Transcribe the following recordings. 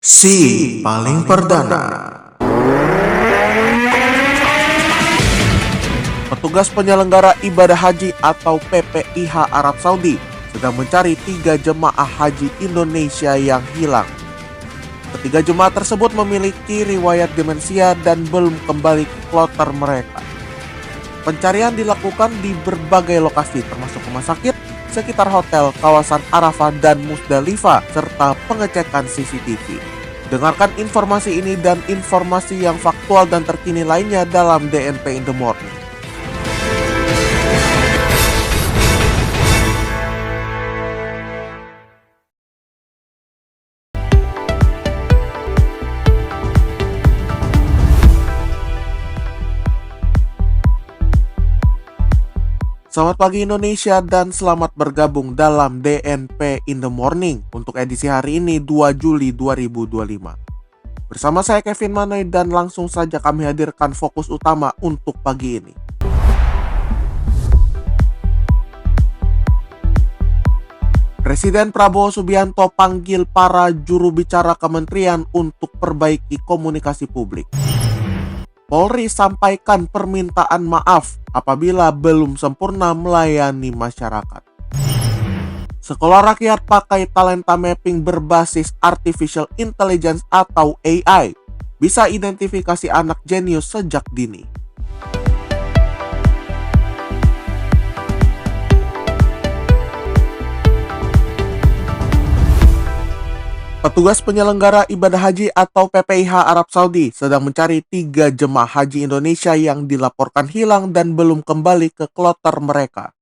Si paling perdana. Petugas penyelenggara ibadah haji atau PPIH Arab Saudi sedang mencari 3 jemaah haji Indonesia yang hilang. Ketiga jemaah tersebut memiliki riwayat demensia dan belum kembali ke kloter mereka. Pencarian dilakukan di berbagai lokasi termasuk rumah sakit, sekitar hotel, kawasan Arafah dan Musdalifah, serta pengecekan CCTV. Dengarkan informasi ini dan informasi yang faktual dan terkini lainnya dalam DNP in the Morning. Selamat pagi Indonesia dan selamat bergabung dalam DNP in the Morning untuk edisi hari ini 2 Juli 2025. Bersama saya Kevin Manoy dan langsung saja kami hadirkan fokus utama untuk pagi ini. Presiden Prabowo Subianto panggil para juru bicara kementerian untuk perbaiki komunikasi publik. Polri sampaikan permintaan maaf apabila belum sempurna melayani masyarakat. Sekolah rakyat pakai talenta mapping berbasis Artificial Intelligence atau AI bisa identifikasi anak jenius sejak dini. Petugas penyelenggara ibadah haji atau PPIH Arab Saudi sedang mencari 3 jemaah haji Indonesia yang dilaporkan hilang dan belum kembali ke kloter mereka.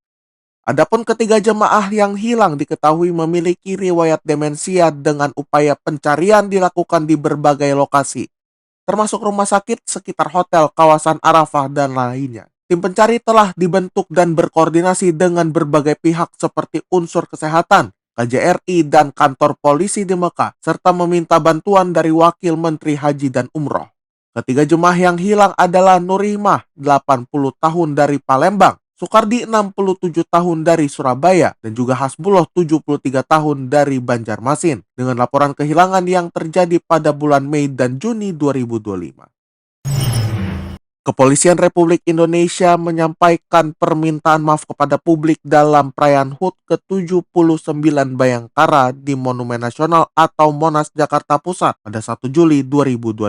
Adapun ketiga jemaah yang hilang diketahui memiliki riwayat demensia dengan upaya pencarian dilakukan di berbagai lokasi, termasuk rumah sakit, sekitar hotel, kawasan Arafah, dan lainnya. Tim pencari telah dibentuk dan berkoordinasi dengan berbagai pihak seperti unsur kesehatan, KJRI, dan kantor polisi di Mekah, serta meminta bantuan dari Wakil Menteri Haji dan Umroh. Ketiga jemaah yang hilang adalah Nurimah, 80 tahun dari Palembang, Sukardi, 67 tahun dari Surabaya, dan juga Hasbullah, 73 tahun dari Banjarmasin, dengan laporan kehilangan yang terjadi pada bulan Mei dan Juni 2025. Kepolisian Republik Indonesia menyampaikan permintaan maaf kepada publik dalam perayaan HUT ke-79 Bayangkara di Monumen Nasional atau Monas, Jakarta Pusat pada 1 Juli 2025.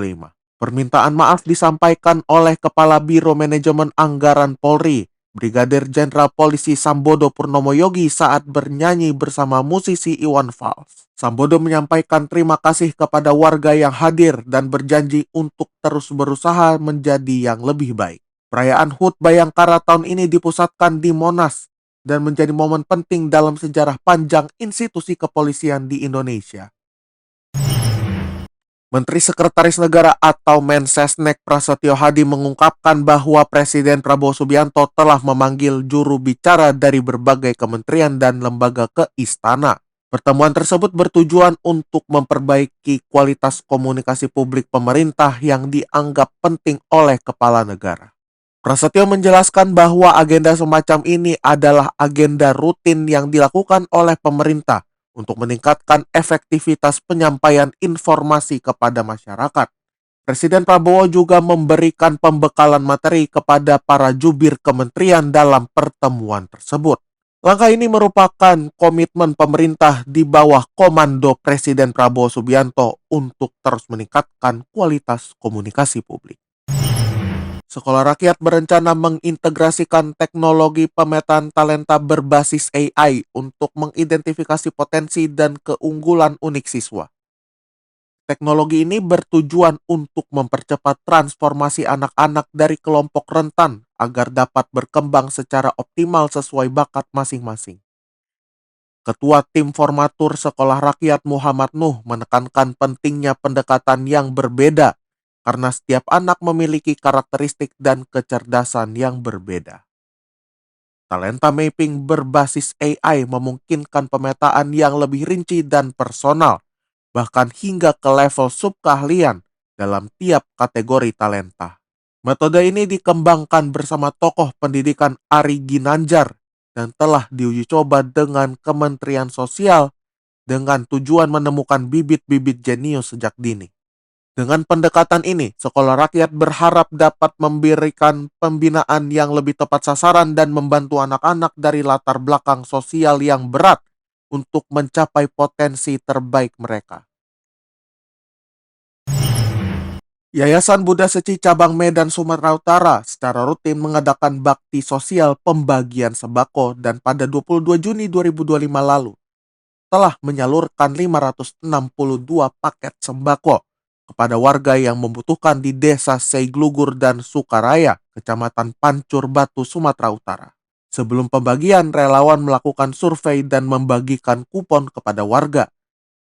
Permintaan maaf disampaikan oleh Kepala Biro Manajemen Anggaran Polri, Brigadir Jenderal Polisi Sambodo Purnomo Yogi saat bernyanyi bersama musisi Iwan Fals. Sambodo menyampaikan terima kasih kepada warga yang hadir dan berjanji untuk terus berusaha menjadi yang lebih baik. Perayaan HUT Bayangkara tahun ini dipusatkan di Monas dan menjadi momen penting dalam sejarah panjang institusi kepolisian di Indonesia. Menteri Sekretaris Negara atau Mensesnek Prasetyo Hadi mengungkapkan bahwa Presiden Prabowo Subianto telah memanggil juru bicara dari berbagai kementerian dan lembaga ke istana. Pertemuan tersebut bertujuan untuk memperbaiki kualitas komunikasi publik pemerintah yang dianggap penting oleh kepala negara. Prasetyo menjelaskan bahwa agenda semacam ini adalah agenda rutin yang dilakukan oleh pemerintah untuk meningkatkan efektivitas penyampaian informasi kepada masyarakat. Presiden Prabowo juga memberikan pembekalan materi kepada para jubir kementerian dalam pertemuan tersebut. Langkah ini merupakan komitmen pemerintah di bawah komando Presiden Prabowo Subianto untuk terus meningkatkan kualitas komunikasi publik. Sekolah Rakyat berencana mengintegrasikan teknologi pemetaan talenta berbasis AI untuk mengidentifikasi potensi dan keunggulan unik siswa. Teknologi ini bertujuan untuk mempercepat transformasi anak-anak dari kelompok rentan agar dapat berkembang secara optimal sesuai bakat masing-masing. Ketua Tim Formatur Sekolah Rakyat Muhammad Nuh menekankan pentingnya pendekatan yang berbeda karena setiap anak memiliki karakteristik dan kecerdasan yang berbeda. Talenta mapping berbasis AI memungkinkan pemetaan yang lebih rinci dan personal, bahkan hingga ke level subkeahlian dalam tiap kategori talenta. Metode ini dikembangkan bersama tokoh pendidikan Ari Ginanjar dan telah diuji coba dengan Kementerian Sosial dengan tujuan menemukan bibit-bibit jenius sejak dini. Dengan pendekatan ini, sekolah rakyat berharap dapat memberikan pembinaan yang lebih tepat sasaran dan membantu anak-anak dari latar belakang sosial yang berat untuk mencapai potensi terbaik mereka. Yayasan Buddha Seci Cabang Medan, Sumatera Utara secara rutin mengadakan bakti sosial pembagian sembako dan pada 22 Juni 2025 lalu telah menyalurkan 562 paket sembako kepada warga yang membutuhkan di Desa Seiglugur dan Sukaraya, Kecamatan Pancur Batu, Sumatera Utara. Sebelum pembagian, relawan melakukan survei dan membagikan kupon kepada warga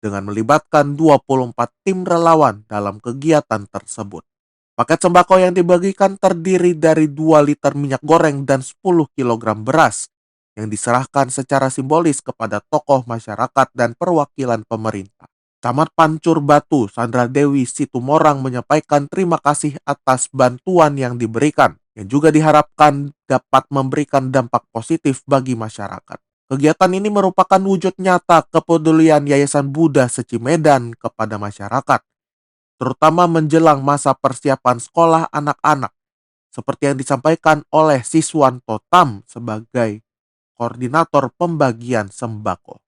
dengan melibatkan 24 tim relawan dalam kegiatan tersebut. Paket sembako yang dibagikan terdiri dari 2 liter minyak goreng dan 10 kilogram beras yang diserahkan secara simbolis kepada tokoh masyarakat dan perwakilan pemerintah. Camat Pancur Batu, Sandra Dewi Situmorang menyampaikan terima kasih atas bantuan yang diberikan, yang juga diharapkan dapat memberikan dampak positif bagi masyarakat. Kegiatan ini merupakan wujud nyata kepedulian Yayasan Buddha Seci Medan kepada masyarakat, terutama menjelang masa persiapan sekolah anak-anak, seperti yang disampaikan oleh Siswanto Tam sebagai koordinator pembagian sembako.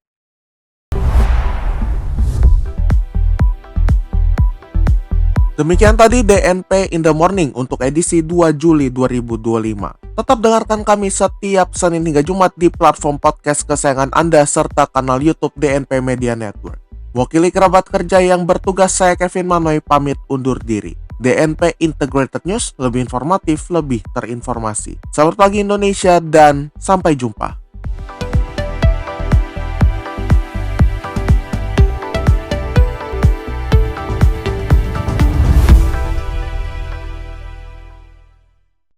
Demikian tadi DNP in the Morning untuk edisi 2 Juli 2025. Tetap dengarkan kami setiap Senin hingga Jumat di platform podcast kesayangan Anda serta kanal YouTube DNP Media Network. Wakili kerabat kerja yang bertugas, saya Kevin Manoy pamit undur diri. DNP Integrated News, lebih informatif, lebih terinformasi. Selamat pagi Indonesia dan sampai jumpa.